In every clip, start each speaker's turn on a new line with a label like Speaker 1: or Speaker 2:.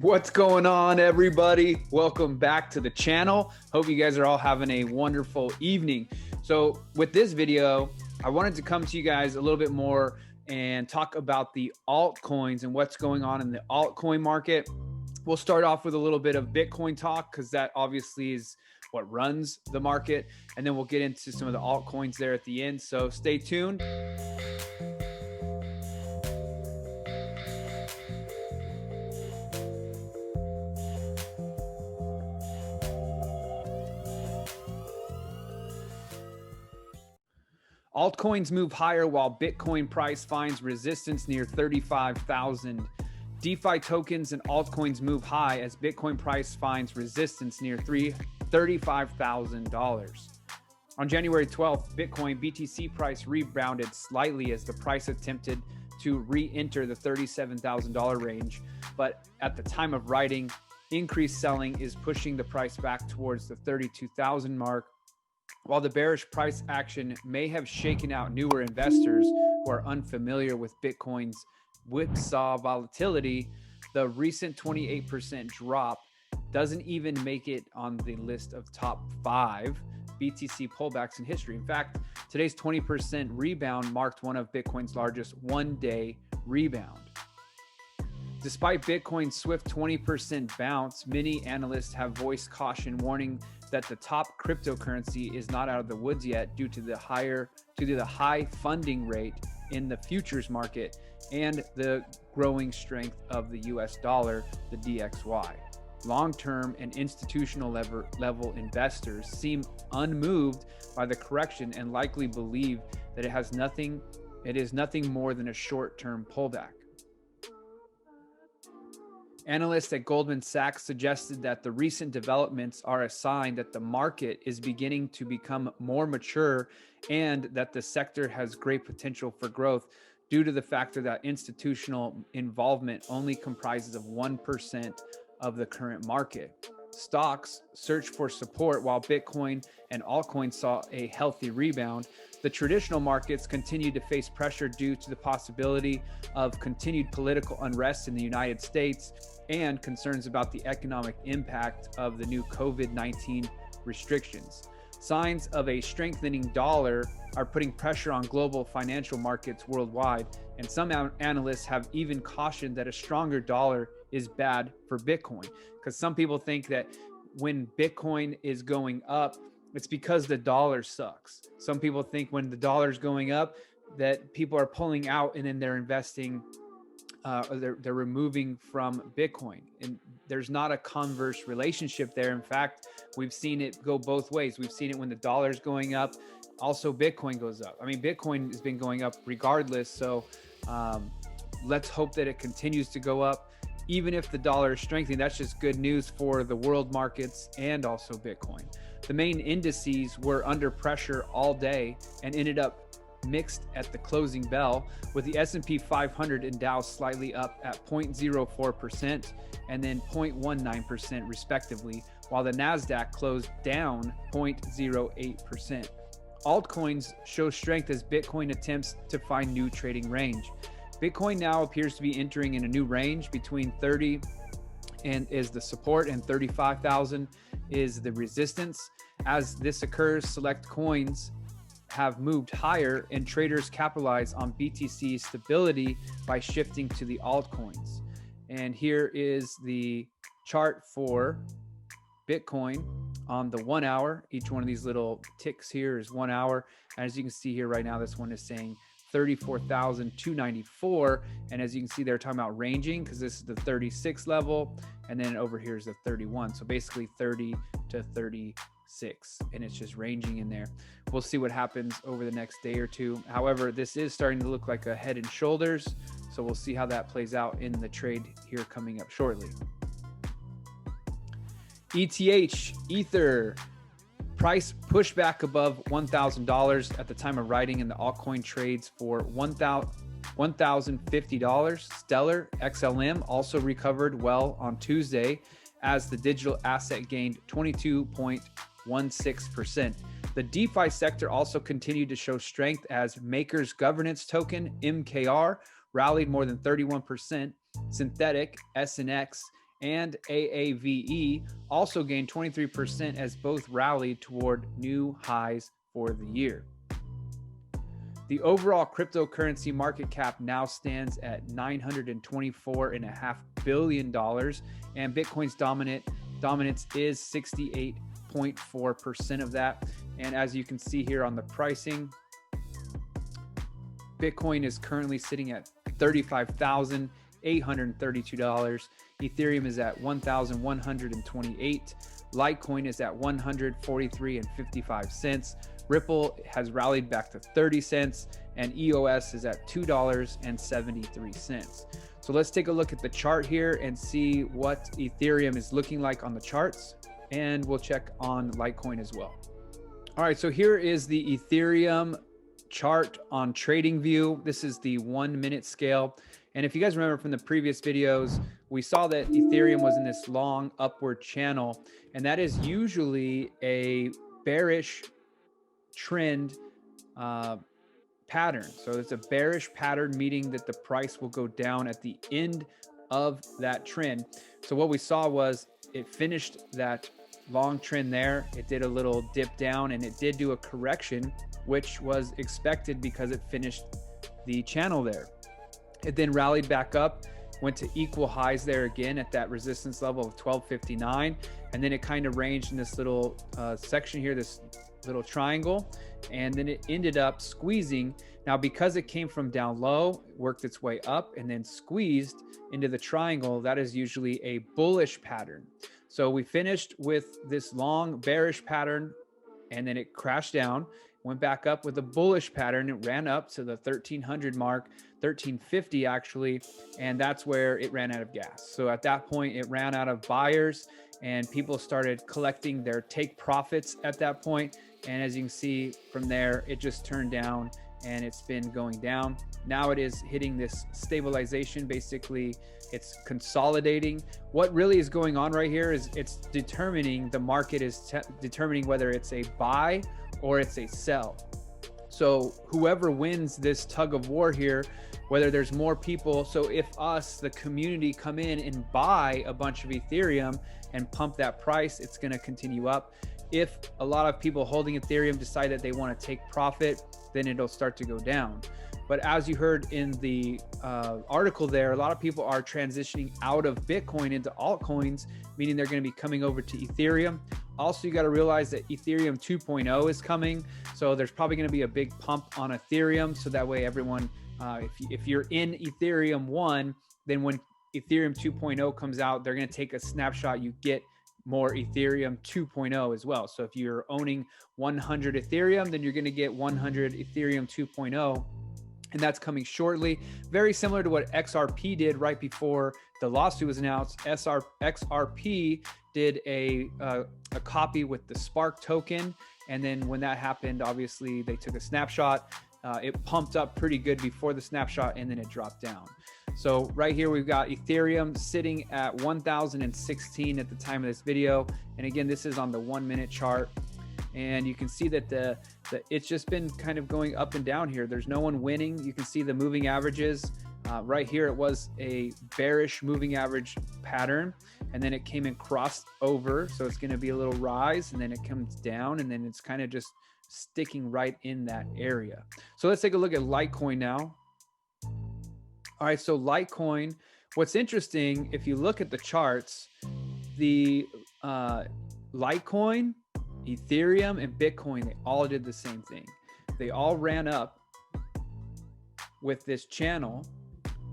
Speaker 1: What's going on, everybody? Welcome back to the channel. Hope you guys are all having a wonderful evening. So with this video, I wanted to come to you guys a little bit more and talk about the altcoins and what's going on in the altcoin market. We'll start off with a little bit of Bitcoin talk because that obviously is what runs the market. And then we'll get into some of the altcoins there at the end. So stay tuned. Altcoins move higher while Bitcoin price finds resistance near 35,000. DeFi tokens and altcoins move high as Bitcoin price finds resistance near $35,000. On January 12th, Bitcoin BTC price rebounded slightly as the price attempted to re-enter the $37,000 range. But at the time of writing, increased selling is pushing the price back towards the 32,000 mark. While the bearish price action may have shaken out newer investors who are unfamiliar with Bitcoin's whipsaw volatility, the recent 28% drop doesn't even make it on the list of top 5 BTC pullbacks in history. In fact, today's 20% rebound marked one of Bitcoin's largest one-day rebound. Despite Bitcoin's swift 20% bounce, many analysts have voiced caution, warning that the top cryptocurrency is not out of the woods yet due to the high funding rate in the futures market and the growing strength of the US dollar, the DXY. Long-term and institutional level investors seem unmoved by the correction and likely believe that it is nothing more than a short-term pullback. Analysts at Goldman Sachs suggested that the recent developments are a sign that the market is beginning to become more mature and that the sector has great potential for growth due to the factor that institutional involvement only comprises of 1% of the current market. Stocks searched for support while Bitcoin and altcoins saw a healthy rebound. The traditional markets continued to face pressure due to the possibility of continued political unrest in the United States and concerns about the economic impact of the new COVID-19 restrictions. Signs of a strengthening dollar are putting pressure on global financial markets worldwide, and some analysts have even cautioned that a stronger dollar is bad for Bitcoin, because some people think that when Bitcoin is going up, it's because the dollar sucks. Some people think when the dollar is going up that people are pulling out and then they're investing, they're removing from Bitcoin. And there's not a converse relationship there. In fact, we've seen it go both ways. We've seen it when the dollar is going up. Also, Bitcoin goes up. I mean, Bitcoin has been going up regardless. So let's hope that it continues to go up. Even if the dollar is strengthening, that's just good news for the world markets and also Bitcoin. The main indices were under pressure all day and ended up mixed at the closing bell, with the S&P 500 and Dow slightly up at 0.04% and then 0.19% respectively, while the NASDAQ closed down 0.08%. Altcoins show strength as Bitcoin attempts to find new trading range. Bitcoin now appears to be entering in a new range between 30 and is the support and 35,000 is the resistance. As this occurs, select coins have moved higher and traders capitalize on BTC's stability by shifting to the altcoins. And here is the chart for Bitcoin on the 1 hour. Each one of these little ticks here is 1 hour. As you can see here right now, this one is saying 34,294. And as you can see, they're talking about ranging because this is the 36 level. And then over here is the 31. So basically 30 to 36. And it's just ranging in there. We'll see what happens over the next day or two. However, this is starting to look like a head and shoulders. So we'll see how that plays out in the trade here coming up shortly. ETH, Ether. Price pushed back above $1,000 at the time of writing in the altcoin trades for $1,050. Stellar XLM also recovered well on Tuesday as the digital asset gained 22.16%. The DeFi sector also continued to show strength as Maker's governance token, MKR, rallied more than 31%. Synthetic, SNX, and AAVE also gained 23% as both rallied toward new highs for the year. The overall cryptocurrency market cap now stands at $924.5 billion, and Bitcoin's dominance is 68.4% of that. And as you can see here on the pricing, Bitcoin is currently sitting at $35,832. Ethereum is at $1,128. Litecoin is at $143.55. Ripple has rallied back to 30 cents, and EOS is at $2.73. So let's take a look at the chart here and see what Ethereum is looking like on the charts, and we'll check on Litecoin as well. All right, so here is the Ethereum chart on TradingView. This is the 1 minute scale. And if you guys remember from the previous videos, we saw that Ethereum was in this long upward channel, and that is usually a bearish trend pattern. So it's a bearish pattern, meaning that the price will go down at the end of that trend. So what we saw was it finished that long trend there. It did a little dip down, and it did do a correction, which was expected because it finished the channel there. It then rallied back up, went to equal highs there again at that resistance level of 1259, and then it kind of ranged in this little section here, this little triangle, and then it ended up squeezing. Now, because it came from down low, worked its way up and then squeezed into the triangle, that is usually a bullish pattern. So we finished with this long bearish pattern, and then it crashed down, went back up with a bullish pattern. It ran up to the 1300 mark, 1350 actually, and that's where it ran out of gas. So at that point, it ran out of buyers, and people started collecting their take profits at that point. And as you can see from there, it just turned down, and it's been going down. Now it is hitting this stabilization. Basically, it's consolidating. What really is going on right here is it's determining, the market is determining whether it's a buy or it's a sell. So whoever wins this tug of war here, whether there's more people, so if us, the community, come in and buy a bunch of Ethereum and pump that price, it's going to continue up. If a lot of people holding Ethereum decide that they want to take profit, then it'll start to go down. But as you heard in the article there, a lot of people are transitioning out of Bitcoin into altcoins, meaning they're going to be coming over to Ethereum. Also, you got to realize that Ethereum 2.0 is coming. So there's probably going to be a big pump on Ethereum. So that way everyone, if you're in Ethereum 1, then when Ethereum 2.0 comes out, they're going to take a snapshot. You get more Ethereum 2.0 as well. So if you're owning 100 Ethereum, then you're going to get 100 Ethereum 2.0. And that's coming shortly. Very similar to what XRP did right before the lawsuit was announced. XRP did a copy with the Spark token. And then when that happened, obviously they took a snapshot. It pumped up pretty good before the snapshot, and then it dropped down. So right here, we've got Ethereum sitting at 1,016 at the time of this video. And again, this is on the 1 minute chart. And you can see that it's just been kind of going up and down here. There's no one winning. You can see the moving averages. Right here, it was a bearish moving average pattern, and then it came and crossed over. So it's going to be a little rise, and then it comes down, and then it's kind of just sticking right in that area. So let's take a look at Litecoin now. All right, so Litecoin, what's interesting, if you look at the charts, the Litecoin, Ethereum, and Bitcoin, they all did the same thing. They all ran up with this channel,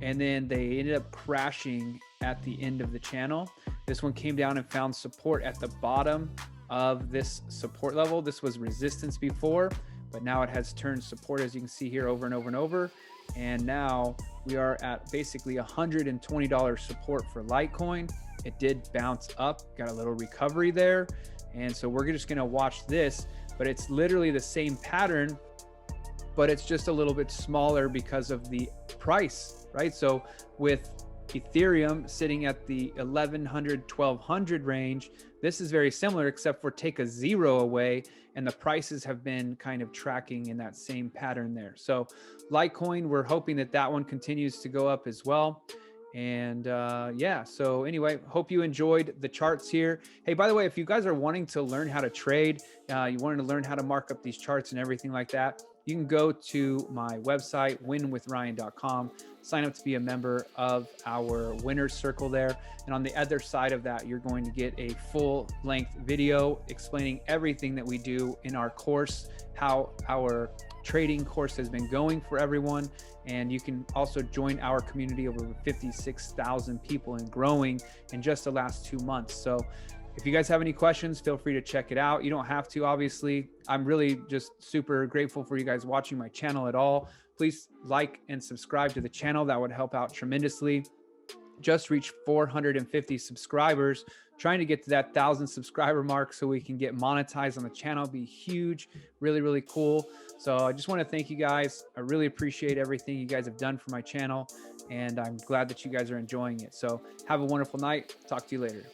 Speaker 1: and then they ended up crashing at the end of the channel. This one came down and found support at the bottom of this support level. This was resistance before, but now it has turned support, as you can see here, over and over and over. And now we are at basically $120 support for Litecoin. It did bounce up, got a little recovery there. And so we're just going to watch this, but it's literally the same pattern, but it's just a little bit smaller because of the price, right? So with Ethereum sitting at the 1100, 1200 range, this is very similar, except for take a zero away, and the prices have been kind of tracking in that same pattern there. So Litecoin, we're hoping that that one continues to go up as well. And yeah, so anyway, hope you enjoyed the charts here. Hey, by the way, if you guys are wanting to learn how to trade, you wanted to learn how to mark up these charts and everything like that, you can go to my website, winwithryan.com, sign up to be a member of our winner's circle there. And on the other side of that, you're going to get a full length video explaining everything that we do in our course, how our trading course has been going for everyone. And you can also join our community of over 56,000 people and growing in just the last 2 months. So if you guys have any questions, feel free to check it out. You don't have to, obviously. I'm really just super grateful for you guys watching my channel at all. Please like and subscribe to the channel. That would help out tremendously. Just reached 450 subscribers, trying to get to that 1,000 subscriber mark so we can get monetized on the channel. Be huge, really, really cool. So I just want to thank you guys. I really appreciate everything you guys have done for my channel, and I'm glad that you guys are enjoying it. So have a wonderful night. Talk to you later.